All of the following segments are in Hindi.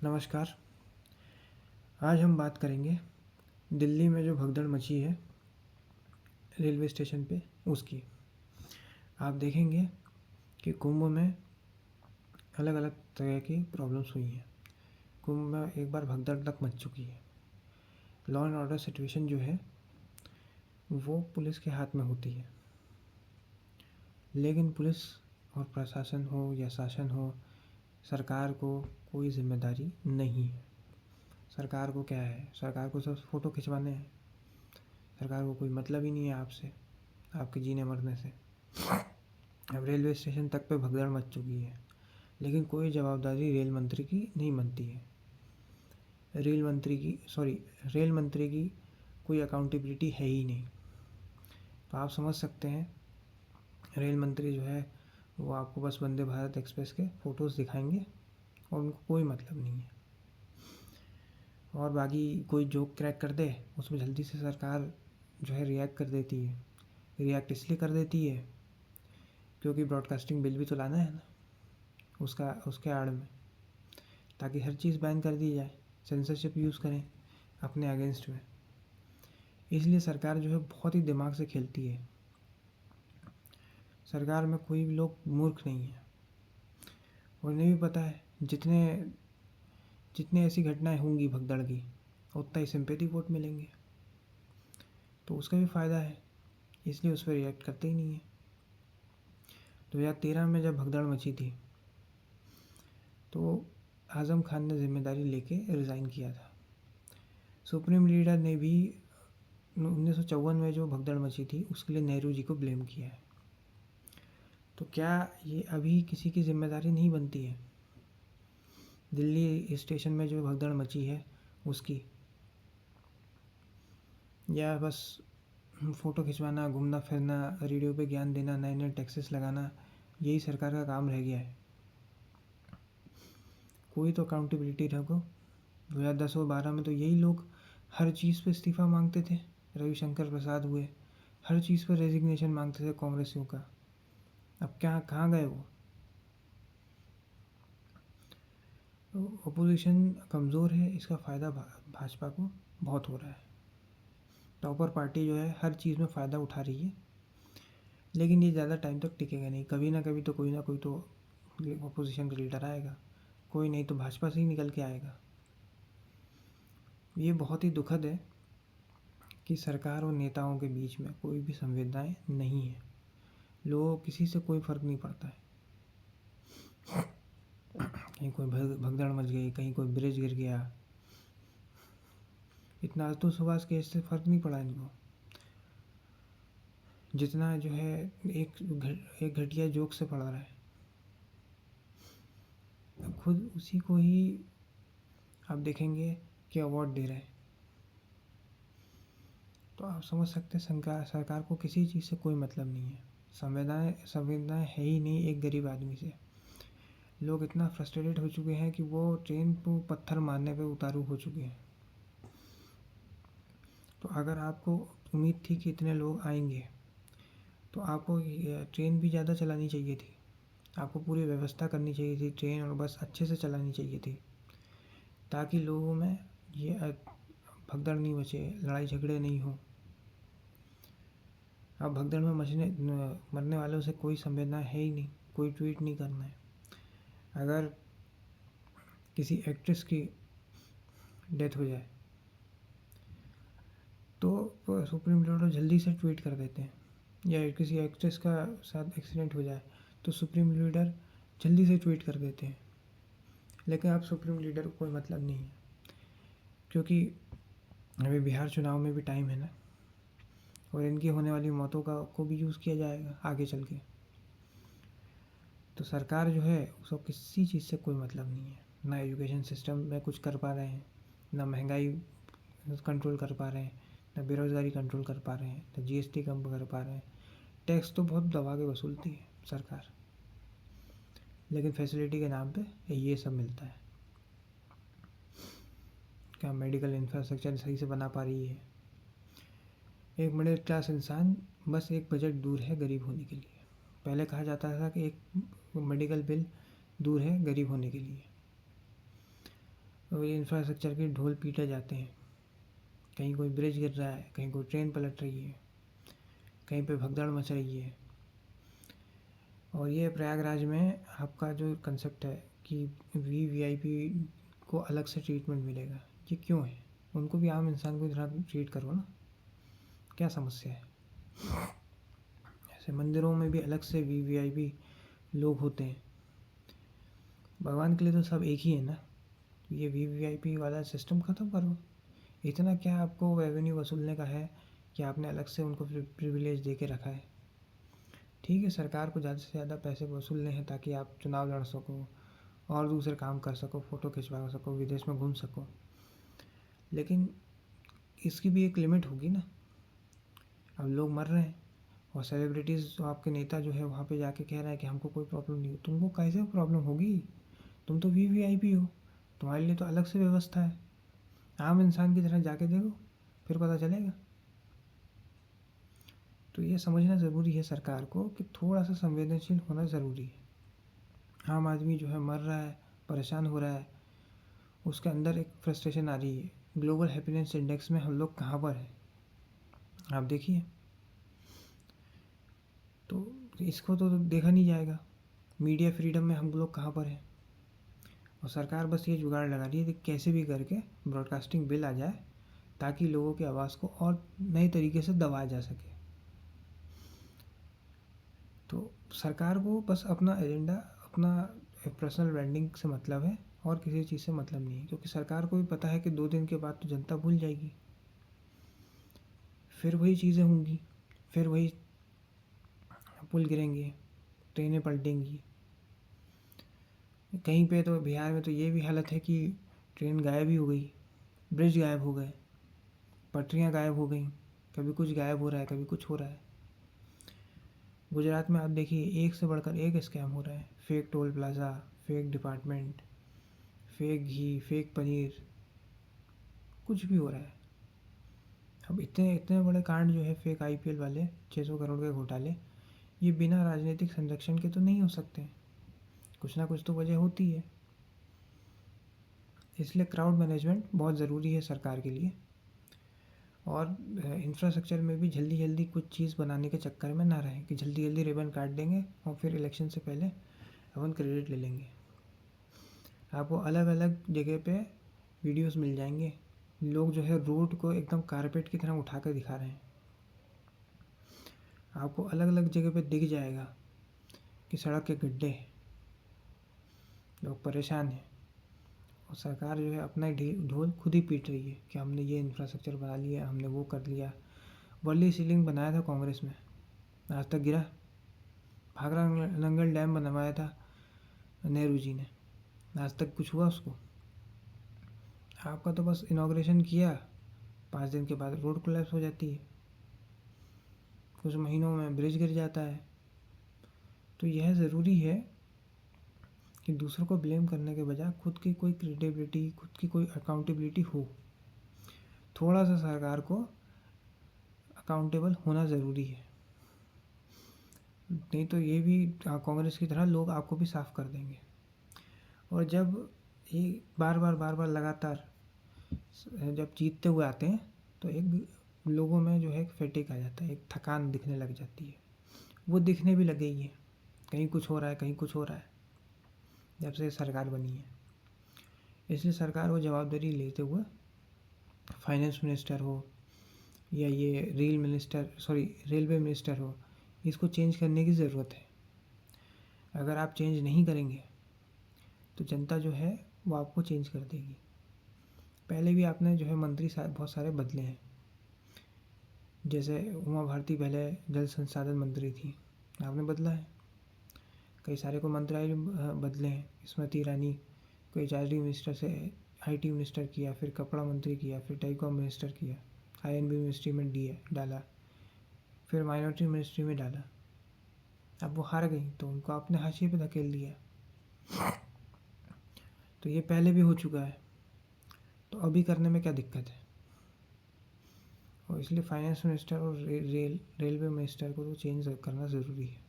नमस्कार। आज हम बात करेंगे दिल्ली में जो भगदड़ मची है रेलवे स्टेशन पे उसकी। आप देखेंगे कि कुंभ में अलग अलग तरह की प्रॉब्लम्स हुई हैं। कुंभ में एक बार भगदड़ तक मच चुकी है। लॉ एंड ऑर्डर सिचुएशन जो है वो पुलिस के हाथ में होती है, लेकिन पुलिस और प्रशासन हो या शासन हो, सरकार को कोई जिम्मेदारी नहीं है। सरकार को क्या है, सरकार को सब फ़ोटो खिंचवाने हैं। सरकार को कोई मतलब ही नहीं है आपसे, आपके जीने मरने से। अब रेलवे स्टेशन तक पे भगदड़ मच चुकी है, लेकिन कोई जवाबदारी रेल मंत्री की नहीं बनती है। रेल मंत्री की कोई अकाउंटेबिलिटी है ही नहीं। तो आप समझ सकते हैं रेल मंत्री जो है वो आपको बस वंदे भारत एक्सप्रेस के फ़ोटोज़ दिखाएंगे और उनको कोई मतलब नहीं है। और बाकी कोई जोक क्रैक कर दे उसमें जल्दी से सरकार जो है रिएक्ट कर देती है। रिएक्ट इसलिए कर देती है क्योंकि ब्रॉडकास्टिंग बिल भी तो लाना है ना उसके आड़ में, ताकि हर चीज़ बैन कर दी जाए, सेंसरशिप यूज़ करें अपने अगेंस्ट में। इसलिए सरकार जो है बहुत ही दिमाग से खेलती है। सरकार में कोई भी लोग मूर्ख नहीं है। उन्हें भी पता है जितने ऐसी घटनाएं होंगी भगदड़ की उतना ही सिंपैथी वोट मिलेंगे, तो उसका भी फ़ायदा है, इसलिए उस पर रिएक्ट करते ही नहीं है। 2013 में जब भगदड़ मची थी तो आज़म खान ने जिम्मेदारी लेके रिज़ाइन किया था। सुप्रीम लीडर ने भी 1954 में जो भगदड़ मची थी उसके लिए नेहरू जी को ब्लेम किया है। तो क्या ये अभी किसी की जिम्मेदारी नहीं बनती है दिल्ली स्टेशन में जो भगदड़ मची है उसकी? या बस फ़ोटो खिंचवाना, घूमना फिरना, रेडियो पे ज्ञान देना, नए नए टैक्सेस लगाना, यही सरकार का काम रह गया है? कोई तो अकाउंटेबिलिटी रखो। 2010 और 12 में तो यही लोग हर चीज़ पे इस्तीफ़ा मांगते थे। रविशंकर प्रसाद हुए, हर चीज़ पर रेजिग्नेशन मांगते थे कांग्रेसियों का। अब क्या कहाँ गए वो? अपोजिशन कमज़ोर है, इसका फ़ायदा भाजपा को बहुत हो रहा है। टॉपर पार्टी जो है हर चीज़ में फ़ायदा उठा रही है, लेकिन ये ज़्यादा टाइम तक टिकेगा नहीं। कभी ना कभी तो कोई ना कोई तो अपोजिशन का लीडर आएगा, कोई नहीं तो भाजपा से ही निकल के आएगा। ये बहुत ही दुखद है कि सरकार और नेताओं के बीच में कोई भी संवेदनाएं नहीं है। लोगों किसी से कोई फ़र्क नहीं पड़ता है। कहीं कोई भगदड़ मच गई, कहीं कोई ब्रिज गिर गया, इतना आतू सुभाष केस से फ़र्क नहीं पड़ा इनको, जितना जो है एक घटिया जोक से पड़ा रहा है। अब खुद उसी को ही आप देखेंगे कि अवार्ड दे रहे हैं, तो आप समझ सकते हैं सरकार को किसी चीज़ से कोई मतलब नहीं है। संवेदनाएं है ही नहीं एक गरीब आदमी से। लोग इतना फ्रस्ट्रेटेड हो चुके हैं कि वो ट्रेन को पत्थर मारने पे उतारू हो चुके हैं। तो अगर आपको उम्मीद थी कि इतने लोग आएंगे तो आपको ट्रेन भी ज़्यादा चलानी चाहिए थी। आपको पूरी व्यवस्था करनी चाहिए थी, ट्रेन और बस अच्छे से चलानी चाहिए थी, ताकि लोगों में ये भगदड़ नहीं मचे, लड़ाई झगड़े नहीं हो। अब भगदड़ में मरने वालों से कोई संवेदना है ही नहीं, कोई ट्वीट नहीं करना है। अगर किसी एक्ट्रेस की डेथ हो जाए तो सुप्रीम लीडर जल्दी से ट्वीट कर देते हैं, या किसी एक्ट्रेस का साथ एक्सीडेंट हो जाए तो सुप्रीम लीडर जल्दी से ट्वीट कर देते हैं। लेकिन अब सुप्रीम लीडर को कोई मतलब नहीं है, क्योंकि अभी बिहार चुनाव में भी टाइम है ना, और इनकी होने वाली मौतों को भी यूज़ किया जाएगा आगे चल के। तो सरकार जो है उसको किसी चीज़ से कोई मतलब नहीं है। ना एजुकेशन सिस्टम में कुछ कर पा रहे हैं, ना महंगाई कंट्रोल कर पा रहे हैं, ना बेरोज़गारी कंट्रोल कर पा रहे हैं, ना जीएसटी कम कर पा रहे हैं। टैक्स तो बहुत दबा के वसूलती है सरकार, लेकिन फैसिलिटी के नाम पे ये सब मिलता है। क्या मेडिकल इंफ्रास्ट्रक्चर सही से बना पा रही है? एक मिडिल क्लास इंसान बस एक बजट दूर है गरीब होने के लिए। पहले कहा जाता था कि एक मेडिकल बिल दूर है गरीब होने के लिए। तो ये इंफ्रास्ट्रक्चर के ढोल पीटे जाते हैं। कहीं कोई ब्रिज गिर रहा है, कहीं कोई ट्रेन पलट रही है, कहीं पे भगदड़ मच रही है। और ये प्रयागराज में आपका जो कंसेप्ट है कि वीवीआईपी को अलग से ट्रीटमेंट मिलेगा, ये क्यों है? उनको भी आम इंसान की तरह ट्रीट करो ना, क्या समस्या है? ऐसे मंदिरों में भी अलग से वीवीआईपी लोग होते हैं। भगवान के लिए तो सब एक ही है ना। ये वीवीआईपी वाला सिस्टम ख़त्म करो। इतना क्या आपको रेवेन्यू वसूलने का है कि आपने अलग से उनको प्रिविलेज दे के रखा है? ठीक है, सरकार को ज़्यादा से ज़्यादा पैसे वसूलने हैं ताकि आप चुनाव लड़ सको और दूसरे काम कर सको, फ़ोटो खिंचवा सको, विदेश में घूम सको, लेकिन इसकी भी एक लिमिट होगी ना। अब लोग मर रहे हैं और सेलिब्रिटीज़ जो आपके नेता जो है वहाँ पे जाके कह रहा है कि हमको कोई प्रॉब्लम नहीं हो। तुमको कैसे प्रॉब्लम होगी? तुम तो वीवीआईपी हो, तुम्हारे लिए तो अलग से व्यवस्था है। आम इंसान की तरह जाके देखो, फिर पता चलेगा। तो ये समझना ज़रूरी है सरकार को कि थोड़ा सा संवेदनशील होना ज़रूरी है। आम आदमी जो है मर रहा है, परेशान हो रहा है, उसके अंदर एक फ्रस्ट्रेशन आ रही है। ग्लोबल हैप्पीनेस इंडेक्स में हम लोग कहाँ पर हैं आप देखिए। तो इसको तो देखा नहीं जाएगा। मीडिया फ्रीडम में हम लोग कहाँ पर हैं? और सरकार बस ये जुगाड़ लगा रही है कि कैसे भी करके ब्रॉडकास्टिंग बिल आ जाए ताकि लोगों की आवाज़ को और नए तरीके से दबाया जा सके। तो सरकार को बस अपना एजेंडा, अपना पर्सनल ब्रांडिंग से मतलब है और किसी चीज़ से मतलब नहीं है, क्योंकि सरकार को भी पता है कि 2 दिन के बाद तो जनता भूल जाएगी, फिर वही चीज़ें होंगी, फिर वही पुल गिरेंगे, ट्रेनें पलटेंगी। कहीं पे तो बिहार में तो ये भी हालत है कि ट्रेन गायब ही हो गई, ब्रिज गायब हो गए, पटरियाँ गायब हो गई, कभी कुछ गायब हो रहा है, कभी कुछ हो रहा है। गुजरात में आप देखिए एक से बढ़कर एक स्कैम हो रहा है। Fake toll plaza, fake department, fake ghee, fake paneer, कुछ भी हो रहा है। अब इतने इतने बड़े कांड जो है फेक आईपीएल वाले 600 करोड़ के घोटाले, ये बिना राजनीतिक संरक्षण के तो नहीं हो सकते। कुछ ना कुछ तो वजह होती है। इसलिए क्राउड मैनेजमेंट बहुत ज़रूरी है सरकार के लिए। और इंफ्रास्ट्रक्चर में भी जल्दी जल्दी कुछ चीज़ बनाने के चक्कर में ना रहें कि जल्दी जल्दी रिबन काट देंगे और फिर इलेक्शन से पहले अपन क्रेडिट ले लेंगे। आपको अलग अलग जगह पे वीडियोस मिल जाएंगे, लोग जो है रोड को एकदम कारपेट की तरह उठा कर दिखा रहे हैं। आपको अलग अलग जगह पे दिख जाएगा कि सड़क के गड्ढे हैं, लोग परेशान हैं, और सरकार जो है अपना ढोल खुद ही पीट रही है कि हमने ये इंफ्रास्ट्रक्चर बना लिया, हमने वो कर लिया। वर्ली सीलिंग बनाया था कांग्रेस में, आज तक गिरा। भाखड़ा नंगल डैम बनवाया था नेहरू जी ने, आज तक कुछ हुआ उसको? आपका तो बस इनाग्रेशन किया, 5 दिन के बाद रोड कोलैप्स हो जाती है, कुछ महीनों में ब्रिज गिर जाता है। तो यह ज़रूरी है कि दूसरों को ब्लेम करने के बजाय खुद की कोई क्रेडिबिलिटी, खुद की कोई अकाउंटेबिलिटी हो। थोड़ा सा सरकार को अकाउंटेबल होना ज़रूरी है, नहीं तो ये भी कांग्रेस की तरह लोग आपको भी साफ कर देंगे। और जब ये बार बार लगातार जब जीतते हुए आते हैं तो एक लोगों में जो है फैटिक आ जाता है, एक थकान दिखने लग जाती है। वो दिखने भी लग गई है, कहीं कुछ हो रहा है, कहीं कुछ हो रहा है, जब से सरकार बनी है। इसलिए सरकार को जवाबदारी लेते हुए फाइनेंस मिनिस्टर हो या ये रेलवे मिनिस्टर हो, इसको चेंज करने की ज़रूरत है। अगर आप चेंज नहीं करेंगे तो जनता जो है वो आपको चेंज कर देगी। पहले भी आपने जो है मंत्री बहुत सारे बदले हैं, जैसे उमा भारती पहले जल संसाधन मंत्री थी, आपने बदला है। कई सारे को मंत्रालय बदले हैं, स्मृति ईरानी को एचआरडी मिनिस्टर से आईटी मिनिस्टर किया, फिर कपड़ा मंत्री किया, फिर टेलीकॉम मिनिस्टर किया, आईएनबी मिनिस्ट्री में डाला, फिर माइनॉरिटी मिनिस्ट्री में डाला। अब वो हार गई तो उनको आपने हाशिए पे धकेल दिया। तो ये पहले भी हो चुका है, तो अभी करने में क्या दिक्कत है? और इसलिए फाइनेंस मिनिस्टर और रेलवे मिनिस्टर को तो चेंज करना ज़रूरी है।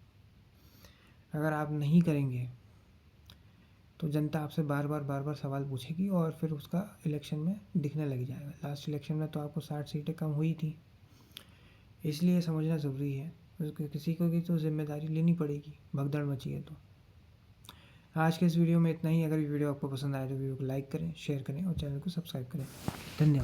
अगर आप नहीं करेंगे तो जनता आपसे बार बार सवाल पूछेगी और फिर उसका इलेक्शन में दिखने लग जाएगा। लास्ट इलेक्शन में तो आपको 60 सीटें कम हुई थी, इसलिए समझना ज़रूरी है। उसको किसी को भी तो जिम्मेदारी लेनी पड़ेगी, भगदड़ मची है तो। आज के इस वीडियो में इतना ही। अगर वीडियो आपको पसंद आए तो वीडियो को लाइक करें, शेयर करें और चैनल को सब्सक्राइब करें। धन्यवाद।